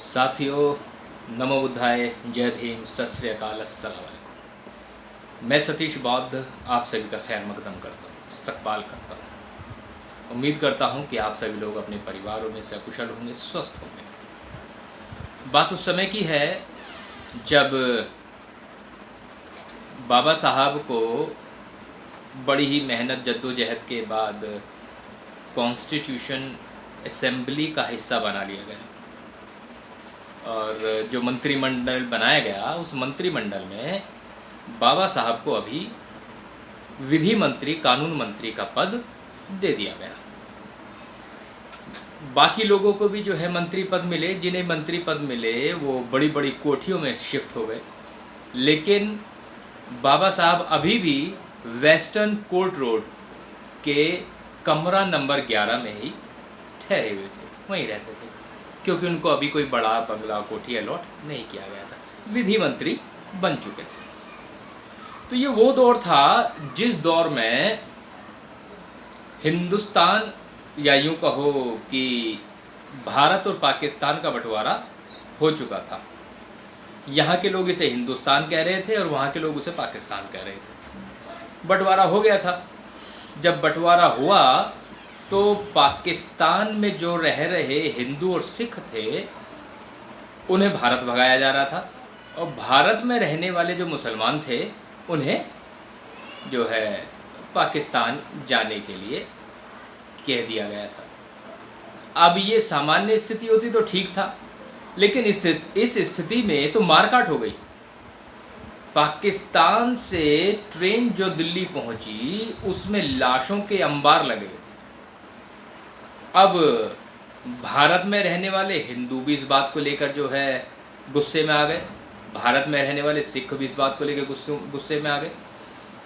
साथियों, नमो बुद्धाय, जय भीम, सत श्री अकाल, अस्सलाम वालेकुम। मैं सतीश बौद्ध आप सभी का खैर मकदम करता हूँ, इस्तकबाल करता हूँ। उम्मीद करता हूँ कि आप सभी लोग अपने परिवारों में सकुशल होंगे, स्वस्थ होंगे। बात उस समय की है जब बाबा साहब को बड़ी ही मेहनत जद्दोजहद के बाद कॉन्स्टिट्यूशन असेंबली का हिस्सा बना लिया गया और जो मंत्रिमंडल बनाया गया उस मंत्रिमंडल में बाबा साहब को अभी विधि मंत्री, कानून मंत्री का पद दे दिया गया। बाकी लोगों को भी जो है मंत्री पद मिले, जिन्हें मंत्री पद मिले वो बड़ी बड़ी कोठियों में शिफ्ट हो गए, लेकिन बाबा साहब अभी भी वेस्टर्न कोर्ट रोड के कमरा नंबर 11 में ही ठहरे हुए थे, वहीं रहते थे, क्योंकि उनको अभी कोई बड़ा बंगला कोठी अलॉट नहीं किया गया था, विधि मंत्री बन चुके थे। तो ये वो दौर था जिस दौर में हिंदुस्तान, या यूं कहो कि भारत और पाकिस्तान का बंटवारा हो चुका था। यहाँ के लोग इसे हिंदुस्तान कह रहे थे और वहाँ के लोग उसे पाकिस्तान कह रहे थे। बंटवारा हो गया था। जब बंटवारा हुआ तो पाकिस्तान में जो रह रहे हिंदू और सिख थे उन्हें भारत भगाया जा रहा था, और भारत में रहने वाले जो मुसलमान थे उन्हें जो है पाकिस्तान जाने के लिए कह दिया गया था। अब ये सामान्य स्थिति होती तो ठीक था, लेकिन इस स्थिति में तो मारकाट हो गई। पाकिस्तान से ट्रेन जो दिल्ली पहुंची उसमें लाशों के अंबार लगे हुए थे। अब भारत में रहने वाले हिंदू भी इस बात को लेकर जो है गुस्से में आ गए, भारत में रहने वाले सिख भी इस बात को लेकर गुस्से में आ गए।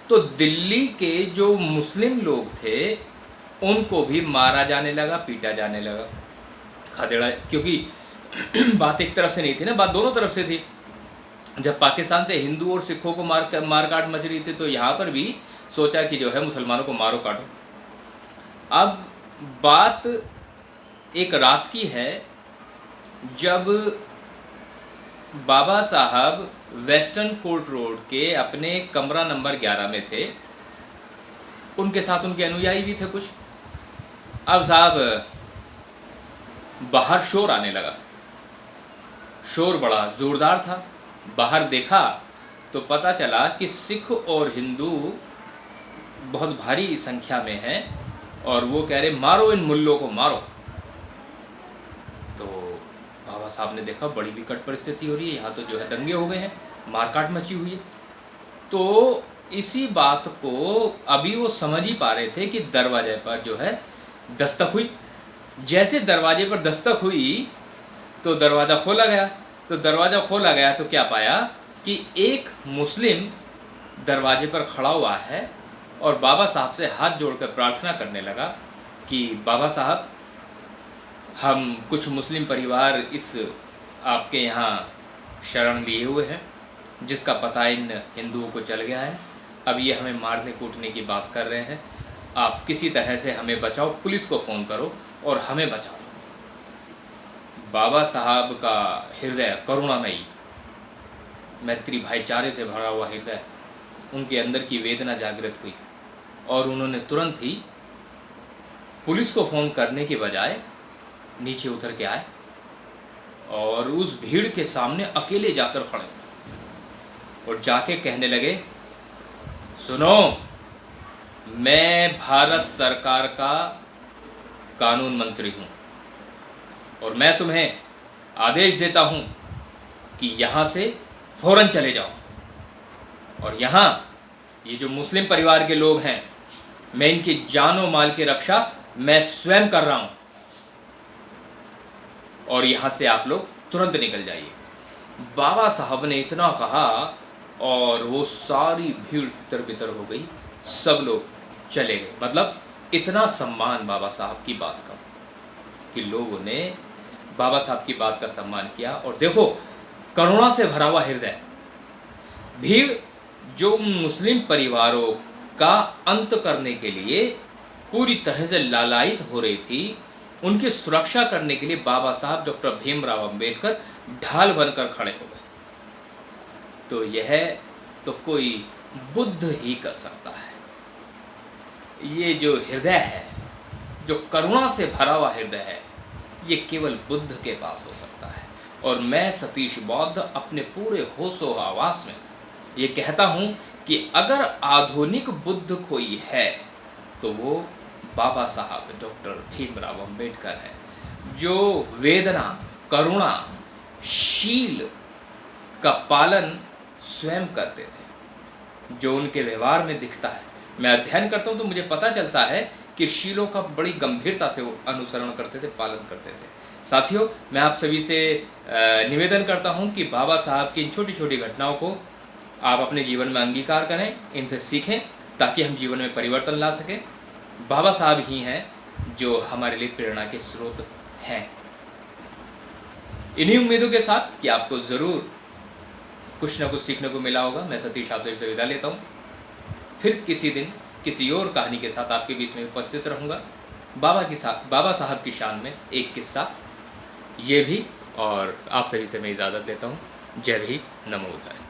तो दिल्ली के जो मुस्लिम लोग थे उनको भी मारा जाने लगा, पीटा जाने लगा, खदेड़ा, क्योंकि बात एक तरफ से नहीं थी ना, बात दोनों तरफ से थी। जब पाकिस्तान से हिंदू और सिखों को मारकाट मच रही थी तो यहाँ पर भी सोचा कि जो है मुसलमानों को मारो काटो। अब बात एक रात की है जब बाबा साहब वेस्टर्न कोर्ट रोड के अपने कमरा नंबर 11 में थे, उनके साथ उनके अनुयायी भी थे कुछ। अब साहब बाहर शोर आने लगा, शोर बड़ा ज़ोरदार था। बाहर देखा तो पता चला कि सिख और हिंदू बहुत भारी संख्या में हैं और वो कह रहे मारो इन मुल्लों को, मारो। तो बाबा साहब ने देखा बड़ी विकट परिस्थिति हो रही है, यहाँ तो जो है दंगे हो गए हैं, मारकाट मची हुई है। तो इसी बात को अभी वो समझ ही पा रहे थे कि दरवाजे पर जो है दस्तक हुई। जैसे दरवाजे पर दस्तक हुई तो दरवाज़ा खोला गया। तो दरवाज़ा खोला गया तो क्या पाया कि एक मुस्लिम दरवाजे पर खड़ा हुआ है और बाबा साहब से हाथ जोड़कर प्रार्थना करने लगा कि बाबा साहब, हम कुछ मुस्लिम परिवार इस आपके यहाँ शरण लिए हुए हैं, जिसका पता इन हिंदुओं को चल गया है। अब ये हमें मारने कूटने की बात कर रहे हैं, आप किसी तरह से हमें बचाओ, पुलिस को फ़ोन करो और हमें बचाओ। बाबा साहब का हृदय करुणामयी, मैत्री भाईचारे से भरा हुआ हृदय, उनके अंदर की वेदना जागृत हुई और उन्होंने तुरंत ही पुलिस को फ़ोन करने के बजाय नीचे उतर के आए और उस भीड़ के सामने अकेले जाकर खड़े और जाके कहने लगे, सुनो, मैं भारत सरकार का कानून मंत्री हूँ और मैं तुम्हें आदेश देता हूँ कि यहाँ से फ़ौरन चले जाओ, और यहाँ ये जो मुस्लिम परिवार के लोग हैं, मैं इनकी जान और माल की रक्षा मैं स्वयं कर रहा हूँ, और यहाँ से आप लोग तुरंत निकल जाइए। बाबा साहब ने इतना कहा और वो सारी भीड़ तितर बितर हो गई, सब लोग चले गए। मतलब इतना सम्मान बाबा साहब की बात का कि लोगों ने बाबा साहब की बात का सम्मान किया। और देखो, करुणा से भरा हुआ हृदय, भीड़ जो मुस्लिम परिवारों का अंत करने के लिए पूरी तरह से लालायित हो रही थी, उनकी सुरक्षा करने के लिए बाबा साहब डॉक्टर भीमराव अंबेडकर ढाल बनकर खड़े हो गए। तो यह तो कोई बुद्ध ही कर सकता है। ये जो हृदय है, जो करुणा से भरा हुआ हृदय है, ये केवल बुद्ध के पास हो सकता है। और मैं सतीश बौद्ध अपने पूरे होशो हवास में ये कहता हूँ कि अगर आधुनिक बुद्ध कोई है तो वो बाबा साहब डॉक्टर भीमराव अंबेडकर है, जो वेदना, करुणा, शील का पालन स्वयं करते थे, जो उनके व्यवहार में दिखता है। मैं अध्ययन करता हूँ तो मुझे पता चलता है कि शीलों का बड़ी गंभीरता से वो अनुसरण करते थे, पालन करते थे। साथियों, मैं आप सभी से निवेदन करता हूँ कि बाबा साहब की इन छोटी छोटी घटनाओं को आप अपने जीवन में अंगीकार करें, इनसे सीखें, ताकि हम जीवन में परिवर्तन ला सकें। बाबा साहब ही हैं जो हमारे लिए प्रेरणा के स्रोत हैं। इन्हीं उम्मीदों के साथ कि आपको ज़रूर कुछ ना कुछ सीखने को मिला होगा, मैं सतीश आप सभी से विदा लेता हूँ। फिर किसी दिन किसी और कहानी के साथ आपके बीच में उपस्थित रहूँगा। बाबा साहब की शान में एक किस्सा ये भी, और आप सभी से मैं इजाज़त लेता हूँ। जय भीम, नमो बुद्धाय।